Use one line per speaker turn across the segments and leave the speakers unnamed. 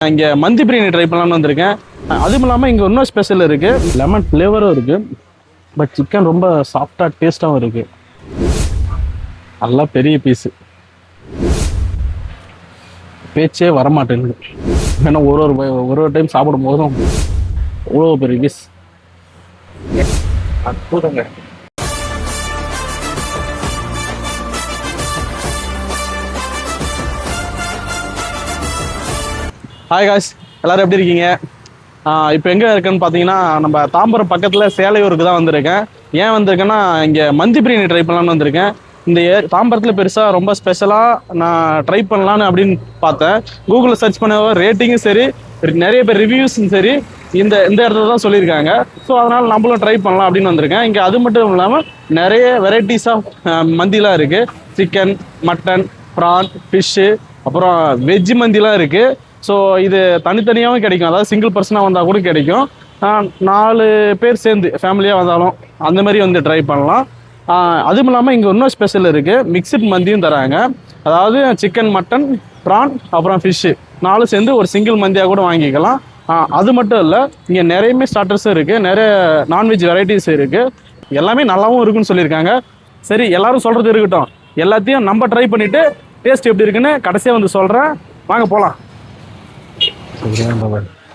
இங்கே மந்தி பிரியாணி ட்ரை பண்ணலாம்னு வந்திருக்கேன். அதுவும் இல்லாமல் இங்கே இன்னும் ஸ்பெஷல் இருக்குது. லெமன் ஃப்ளேவரும் இருக்குது. பட் சிக்கன் ரொம்ப சாஃப்டாக டேஸ்ட்டாகவும் இருக்குது. நல்லா பெரிய பீஸு, பேச்சே வரமாட்டேங்குது. ஏன்னா ஒரு டைம் சாப்பிடும் போதும் அவ்வளோ பெரிய பீஸ். அற்புதங்க. ஹாய் காய்ஸ், எல்லோரும் எப்படி இருக்கீங்க? இப்போ எங்கே இருக்குன்னு பார்த்தீங்கன்னா, நம்ம தாம்பரம் பக்கத்தில் சேலையூருக்கு தான் வந்திருக்கேன். ஏன் வந்திருக்கேன்னா, இங்கே மந்தி பிரியாணி ட்ரை பண்ணலான்னு வந்திருக்கேன். இந்த தாம்பரத்தில் பெருசாக ரொம்ப ஸ்பெஷலாக நான் ட்ரை பண்ணலான்னு அப்படின்னு பார்த்தேன். கூகுளில் சர்ச் பண்ண ரேட்டிங்கும் சரி, நிறைய பேர் ரிவ்யூஸும் சரி இந்த இடத்துல தான் சொல்லியிருக்காங்க. ஸோ அதனால் நம்மளும் ட்ரை பண்ணலாம் அப்படின்னு வந்திருக்கேன். இங்கே அது மட்டும் இல்லாமல் நிறைய வெரைட்டிஸ் ஆஃப் மந்திலாம் இருக்குது. சிக்கன், மட்டன், ப்ரான், ஃபிஷ்ஷு, அப்புறம் வெஜ்ஜு மந்திலாம் இருக்குது. ஸோ இது தனித்தனியாகவும் கிடைக்கும், அதாவது சிங்கிள் பர்சனாக வந்தால் கூட கிடைக்கும். 4 பேர் சேர்ந்து ஃபேமிலியாக வந்தாலும் அந்த மாதிரி வந்து ட்ரை பண்ணலாம். அதுவும் இல்லாமல் இங்கே இன்னும் ஸ்பெஷல் இருக்குது. மிக்சட் மந்தியும் தராங்க. அதாவது சிக்கன், மட்டன், ப்ரான், அப்புறம் ஃபிஷ்ஷு 4 சேர்ந்து ஒரு சிங்கிள் மந்தியாக கூட வாங்கிக்கலாம். அது மட்டும் இல்லை, இங்கே நிறையமே ஸ்டார்டர்ஸும் இருக்குது, நிறைய நான்வெஜ் வெரைட்டிஸ் இருக்குது. எல்லாமே நல்லாவும் இருக்குன்னு சொல்லியிருக்காங்க. சரி, எல்லோரும் சொல்கிறது இருக்கட்டும், எல்லாத்தையும் நம்ம ட்ரை பண்ணிவிட்டு டேஸ்ட் எப்படி இருக்குன்னு கடைசியாக வந்து சொல்கிறேன். வாங்க போகலாம்.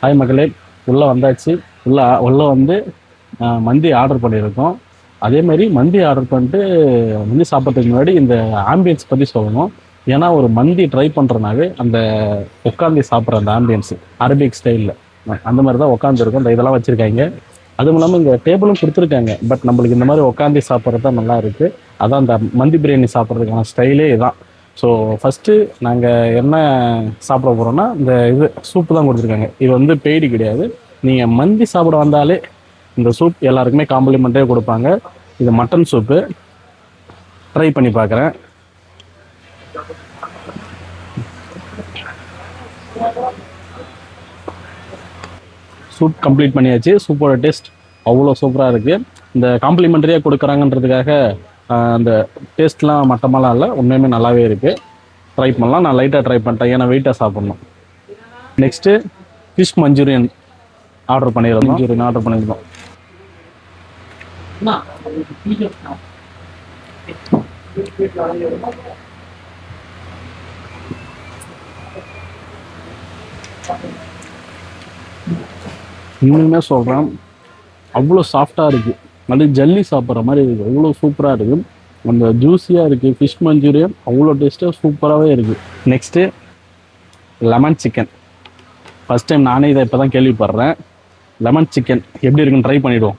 ஹாய் மக்களே, உள்ளே வந்தாச்சு. உள்ளே வந்து மந்தி ஆர்டர் பண்ணியிருக்கோம். அதேமாதிரி மந்தி ஆர்டர் பண்ணிட்டு மந்தி சாப்பிட்றதுக்கு முன்னாடி இந்த ஆம்பியன்ஸ் பற்றி சொல்லணும். ஏன்னா ஒரு மந்தி ட்ரை பண்ணுறனாவே அந்த உட்காந்து சாப்பிட்ற அந்த ஆம்பியன்ஸ் அரபிக் ஸ்டைலில் அந்த மாதிரி தான் உட்காந்துருக்கும். இந்த இதெல்லாம் வச்சுருக்காங்க. அதுவும் இல்லாமல் இங்கே டேபிளும் கொடுத்துருக்காங்க. பட் நம்மளுக்கு இந்த மாதிரி உட்காந்து சாப்பிட்றது தான் நல்லா இருக்குது. அதான் அந்த மந்தி பிரியாணி சாப்பிட்றதுக்கான ஸ்டைலே இதுதான். ஸோ ஃபஸ்ட்டு நாங்கள் என்ன சாப்பிட போகிறோன்னா, இந்த சூப்பு தான் கொடுத்துருக்காங்க. இது வந்து பெய்டு கிடையாது. நீங்கள் மந்தி சாப்பிட வந்தாலே இந்த சூப் எல்லாருக்குமே காம்ப்ளிமெண்ட்டே கொடுப்பாங்க. இது மட்டன் சூப்பு. ட்ரை பண்ணி பார்க்குறேன். சூப் கம்ப்ளீட் பண்ணியாச்சு. சூப்போட டேஸ்ட் அவ்வளோ சூப்பராக இருக்குது. இந்த காம்ப்ளிமெண்ட்டரியாக கொடுக்குறாங்கன்றதுக்காக அந்த டேஸ்ட்லாம் மட்டமெல்லாம் இல்லை, உண்மையுமே நல்லாவே இருக்குது. ட்ரை பண்ணலாம். நான் லைட்டாக ட்ரை பண்ணிட்டேன், ஏன்னா வெயிட்டாக சாப்பிட்ணும். நெக்ஸ்ட்டு ஃபிஷ் மஞ்சூரியன் ஆர்டர் பண்ணியிருந்தோம். இன்னுமே சொல்கிறேன், அவ்வளோ சாஃப்டாக இருக்குது. அது ஜல்லி சாப்பிட்ற மாதிரி இருக்குது. அவ்வளோ சூப்பராக இருக்குது. அந்த ஜூஸியாக இருக்குது. ஃபிஷ் மஞ்சூரியன் அவ்வளோ டேஸ்ட்டாக சூப்பராகவே இருக்குது. Next lemon chicken. First time நானே இதை இப்போ தான் கேள்விப்படுறேன். லெமன் சிக்கன் எப்படி இருக்குன்னு ட்ரை பண்ணிவிடுவோம்.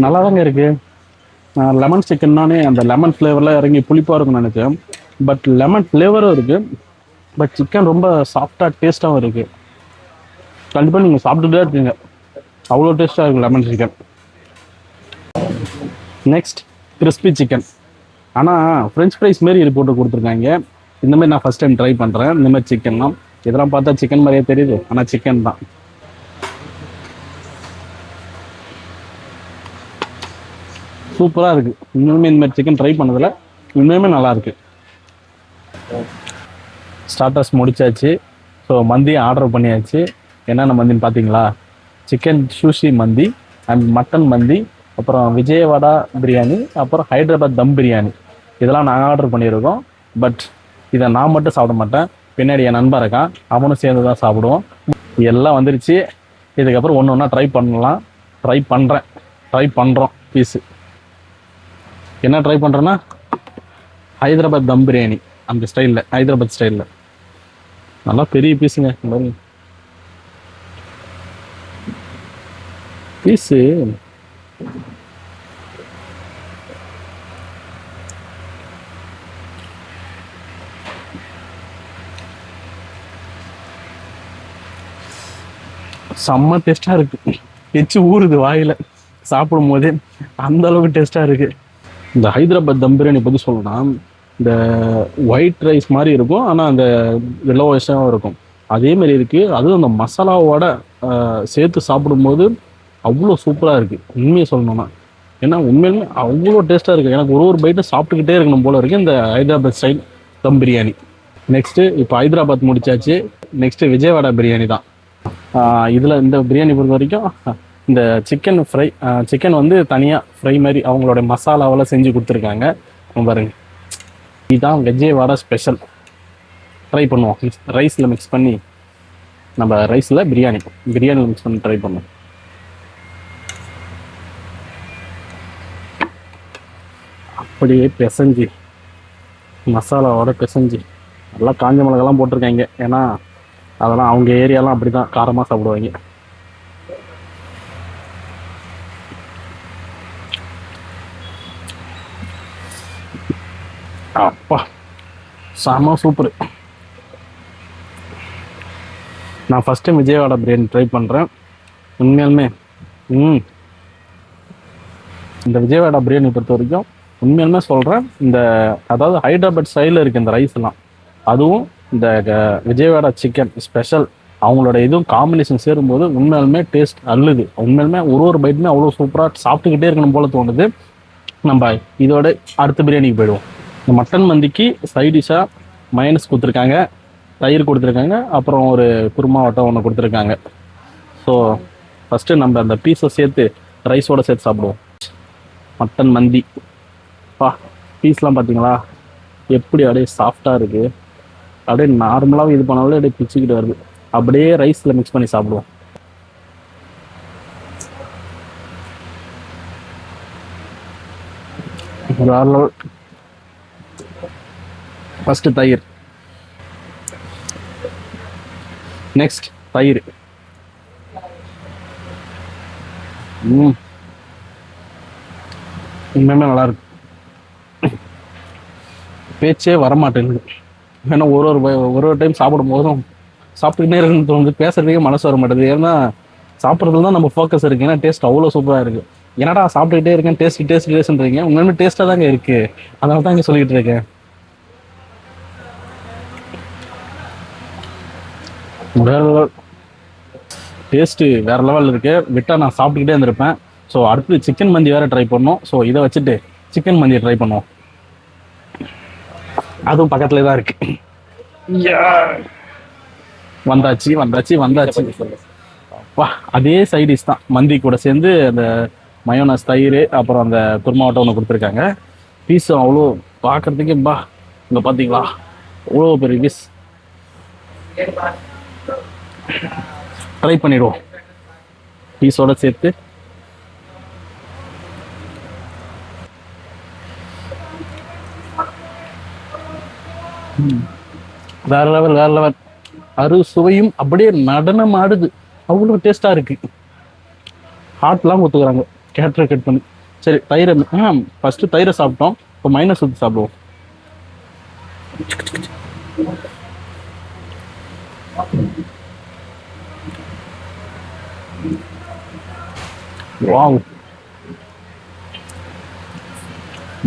நல்லா தாங்க இருக்குது. லெமன் சிக்கன்னானே அந்த லெமன் ஃப்ளேவரில் இறங்கி புளிப்பாக இருக்கும்னு நினைச்சேன். பட் லெமன் ஃப்ளேவரும் இருக்குது. பட் சிக்கன் ரொம்ப சாஃப்டாக டேஸ்ட்டாகவும் இருக்குது. கண்டிப்பாக நீங்கள் சாப்பிட்டுட்டே இருக்கீங்க, அவ்வளோ டேஸ்ட்டாக இருக்குது lemon chicken. Next crispy chicken. ஆனால் ஃப்ரெஞ்ச் ஃப்ரைஸ் மாரி இது போட்டு கொடுத்துருக்காங்க. இந்தமாதிரி நான் ஃபஸ்ட் டைம் ட்ரை பண்ணுறேன். இந்தமாதிரி சிக்கன்லாம் இதெல்லாம் பார்த்தா சிக்கன் மாதிரியே தெரியுது, ஆனால் சிக்கன் தான். சூப்பராக இருக்குது. இன்னுமே இந்தமாதிரி சிக்கன் ட்ரை பண்ணதில் இன்னுமே நல்லாயிருக்கு. ஸ்டார்டர்ஸ் முடிச்சாச்சு. ஸோ மந்தி ஆர்டர் பண்ணியாச்சு. என்னென்ன மந்தின்னு பார்த்தீங்களா? சிக்கன் சூஷி மந்தி அண்ட் மட்டன் மந்தி, அப்புறம் விஜயவாடா பிரியாணி, அப்புறம் ஹைதராபாத் தம் பிரியாணி. இதெல்லாம் நாங்கள் ஆர்டர் பண்ணியிருக்கோம். பட் இதை நான் மட்டும் சாப்பிட மாட்டேன், பின்னாடி என் நண்பன் இருக்கான், அவனும் சேர்ந்து தான் சாப்பிடுவோம். எல்லாம் வந்துருச்சு. இதுக்கப்புறம் ஒன்று ஒன்றா ட்ரை பண்ணலாம். ட்ரை பண்ணுறோம் பீஸு. என்ன ட்ரை பண்ணுறேன்னா, ஹைதராபாத் தம் பிரியாணி அந்த ஸ்டைலில், ஹைதராபாத் ஸ்டைலில் நல்லா பெரிய பீஸுங்க. பீஸு செம்ம டேஸ்டாக இருக்குது. எச்சு ஊறுது வாயில் சாப்பிடும் போதே, அந்த அளவுக்கு டேஸ்ட்டாக இருக்குது. இந்த ஹைதராபாத் தம் பிரியாணி பற்றி சொல்லணும். இந்த ஒயிட் ரைஸ் மாதிரி இருக்கும், ஆனால் அந்த எல்லோயிஷாகவும் இருக்கும். அதேமாரி இருக்குது. அதுவும் அந்த மசாலாவோட சேர்த்து சாப்பிடும்போது அவ்வளோ சூப்பராக இருக்குது. உண்மையை சொல்லணும்னா ஏன்னா உண்மையிலுமே அவ்வளோ டேஸ்ட்டாக இருக்குது. எனக்கு ஒரு பைட்டு சாப்பிட்டுக்கிட்டே இருக்கணும் போல இருக்குது இந்த ஹைதராபாத் ஸ்டைல் தம் பிரியாணி. நெக்ஸ்ட்டு இப்போ ஹைதராபாத் முடிச்சாச்சு. நெக்ஸ்ட்டு விஜயவாடா பிரியாணி தான். இதில் இந்த பிரியாணி பொறுத்த வரைக்கும் இந்த சிக்கன் ஃப்ரை, சிக்கன் வந்து தனியாக ஃப்ரை மாதிரி அவங்களோட மசாலாவெல்லாம் செஞ்சு கொடுத்துருக்காங்க பாருங்க. இதுதான் விஜயவாடா ஸ்பெஷல். ட்ரை பண்ணுவோம். ரைஸில் மிக்ஸ் பண்ணி, நம்ம ரைஸில் பிரியாணியில் மிக்ஸ் பண்ணி ட்ரை பண்ணுவோம். அப்படியே பிசைஞ்சு மசாலாவோட பிசைஞ்சு நல்லா காஞ்ச மிளகாலாம் போட்டிருக்காங்க. ஏன்னா அதெல்லாம் அவங்க ஏரியாலாம் அப்படி தான் காரமாக சாப்பிடுவாங்க. அப்பா செம சூப்பர். நான் first time Vijayawada biryani try பண்ணுறேன். உண்மையாலுமே இந்த விஜயவாடா பிரியாணி பொறுத்த வரைக்கும் உண்மையாலுமே சொல்கிறேன், இந்த அதாவது ஹைதராபாத் ஸ்டைலில் இருக்குது இந்த ரைஸ் எல்லாம். அதுவும் இந்த விஜயவாடா சிக்கன் ஸ்பெஷல் அவங்களோட இதுவும் காம்பினேஷன் சேரும்போது உண்மையாலுமே டேஸ்ட் அல்லுது. உண்மையாலுமே ஒரு பைட்டுமே அவ்வளோ சூப்பராக சாப்பிட்டுக்கிட்டே இருக்கணும் போல தோணுது. நம்ம இதோட அடுத்த பிரியாணிக்கு போயிடுவோம். இந்த மட்டன் மந்திக்கு சைடிஷாக மைனஸ் கொடுத்துருக்காங்க, தயிர் கொடுத்துருக்காங்க, அப்புறம் ஒரு குருமா வட்டம் ஒன்று கொடுத்துருக்காங்க. ஸோ ஃபஸ்ட்டு நம்ம அந்த பீஸை சேர்த்து ரைஸோடு சேர்த்து சாப்பிடுவோம். மட்டன் மந்தி பீஸ்லாம் பார்த்தீங்களா எப்படி அப்படியே சாஃப்டாக இருக்குது. அப்படியே நார்மலாக இது பண்ணாலும் அப்படியே பிச்சுக்கிட்டு வருது. அப்படியே ரைஸில் மிக்ஸ் பண்ணி சாப்பிடுவோம். ஃபஸ்ட்டு தயிர், நெக்ஸ்ட் தயிர். உண்மையுமே நல்லா இருக்கு. பேச்சே வரமாட்டேங்குது. ஏன்னா ஒரு டைம் சாப்பிடும் போதும் சாப்பிட்டுக்கிட்டே இருக்குன்னு தோணுது, பேசுறதுக்கே மனசு வர மாட்டேங்குது. ஏன்னா சாப்பிட்றதுல தான் நம்ம ஃபோக்கஸ் இருக்கு. ஏன்னா டேஸ்ட் அவ்வளோ சூப்பராக இருக்கு. என்னடா சாப்பிட்டுக்கிட்டே இருக்கேன் டேஸ்ட்ன்றீங்க, உண்மையுமே டேஸ்ட்டாக தாங்க இருக்கு. அதனால தான் இங்கே சொல்லிட்டு இருக்கேன். வேற லெவல் டேஸ்ட்டு, வேற லெவல் இருக்கு. விட்டால் நான் சாப்பிட்டுக்கிட்டே இருந்திருப்பேன். ஸோ அடுத்து சிக்கன் மந்தி வேறு ட்ரை பண்ணோம். ஸோ இதை வச்சுட்டு சிக்கன் மந்தியை ட்ரை பண்ணுவோம். அதுவும் பக்கத்துல தான் இருக்கு. வந்தாச்சு. வா, அதே சைடிஷ் தான் மந்தி கூட சேர்ந்து அந்த மயோனஸ், தயிர், அப்புறம் அந்த குருமாவட்டம் ஒன்று கொடுத்துருக்காங்க. பீஸும் அவ்வளோ பார்க்கறதுக்கே இங்கே பார்த்தீங்களா அவ்வளோ பெரிய பீஸ். ட்ரை பண்ணிடுவோம் பீஸோட சேர்த்து. வேற லெவல் சுவையும் அப்படியே நடனம் ஆடுது. அவ்வளோ டேஸ்டா இருக்கு. ஹார்ட்லாம் கொடுத்துக்கிறாங்க கேட்டர் கட் பண்ணி. சரி, தயிரை ஃபர்ஸ்ட் தயிரை சாப்பிட்டோம். இப்போ மைனஸ் ஊற்றி சாப்பிடுவோம். வாவ்,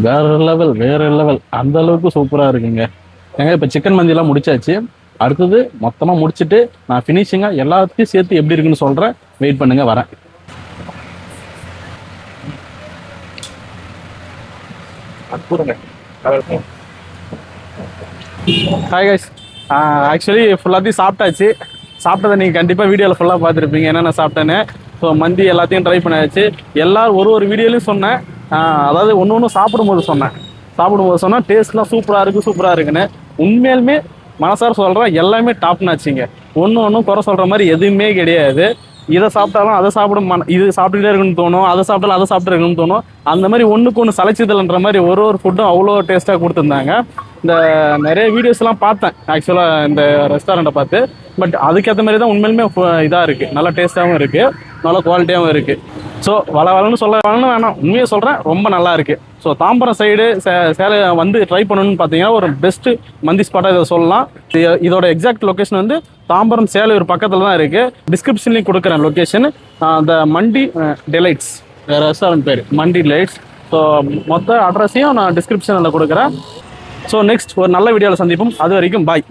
வேற லெவல் அந்த அளவுக்கு சூப்பரா இருக்குங்க. ஏங்க இப்போ சிக்கன் மந்தியெல்லாம் முடிச்சாச்சு. அடுத்தது மொத்தமாக முடிச்சுட்டு நான் ஃபினிஷிங்காக எல்லாத்தையும் சேர்த்து எப்படி இருக்குன்னு சொல்கிறேன். வெயிட் பண்ணுங்க, வரேன். ஹாய் கைஸ், ஆக்சுவலி ஃபுல்லாத்தையும் சாப்பிட்டாச்சு. சாப்பிட்டதை நீங்கள் கண்டிப்பாக வீடியோவில் ஃபுல்லாக பார்த்துருப்பீங்க என்னென்ன சாப்பிட்டேன்னு. ஸோ மந்தி எல்லாத்தையும் ட்ரை பண்ணியாச்சு. எல்லாரும் ஒரு வீடியோலையும் சொன்னேன், அதாவது ஒன்று சாப்பிடும்போது சொன்னால் டேஸ்ட்லாம் சூப்பராக இருக்குன்னு. உண்மையாலுமே மனசார சொல்கிறேன், எல்லாமே டாப் நாச்சுங்க. ஒன்றும் குறை சொல்கிற மாதிரி எதுவுமே கிடையாது. இதை சாப்பிட்டாலும் அதை இது சாப்பிட்டுக்கிட்டே இருக்குன்னு தோணும், அதை சாப்பிட்டாலும் அதை சாப்பிட்டு இருக்குன்னு தோணும். அந்த மாதிரி ஒன்றுக்கு ஒன்று சளைச்சிதல்ன்ற மாதிரி ஒரு ஃபுட்டும் அவ்வளோ டேஸ்ட்டாக கொடுத்துருந்தாங்க. இந்த நிறைய வீடியோஸ்லாம் பார்த்தேன் ஆக்சுவலாக இந்த ரெஸ்டாரண்ட்டை பார்த்து. பட் அதுக்கேற்ற மாதிரி தான் உண்மையிலுமே இதாக இருக்குது. நல்லா டேஸ்ட்டாகவும் இருக்குது, நல்ல குவாலிட்டியாகவும் இருக்குது. ஸோ வளன்னு வேணாம், உண்மையை சொல்கிறேன், ரொம்ப நல்லா இருக்குது. ஸோ தாம்பரம் சைடு சேலை வந்து ட்ரை பண்ணணும்னு பார்த்தீங்கன்னா ஒரு பெஸ்ட்டு மந்தி ஸ்பாட்டாக இதை சொல்லலாம். இதோட எக்ஸாக்ட் லொக்கேஷன் வந்து தாம்பரம் சேலையூர் பக்கத்தில் தான் இருக்குது. டிஸ்கிரிப்ஷன்லேயும் கொடுக்குறேன் லொக்கேஷன். த மண்டி டெலைட்ஸ் ரெஸ்டாரண்ட் பேர் மண்டி டெலைட்ஸ். ஸோ மொத்த அட்ரஸையும் நான் டிஸ்கிரிப்ஷனில் கொடுக்குறேன். ஸோ நெக்ஸ்ட் ஒரு நல்ல வீடியோவில் சந்திப்போம். அது வரைக்கும் பாய்.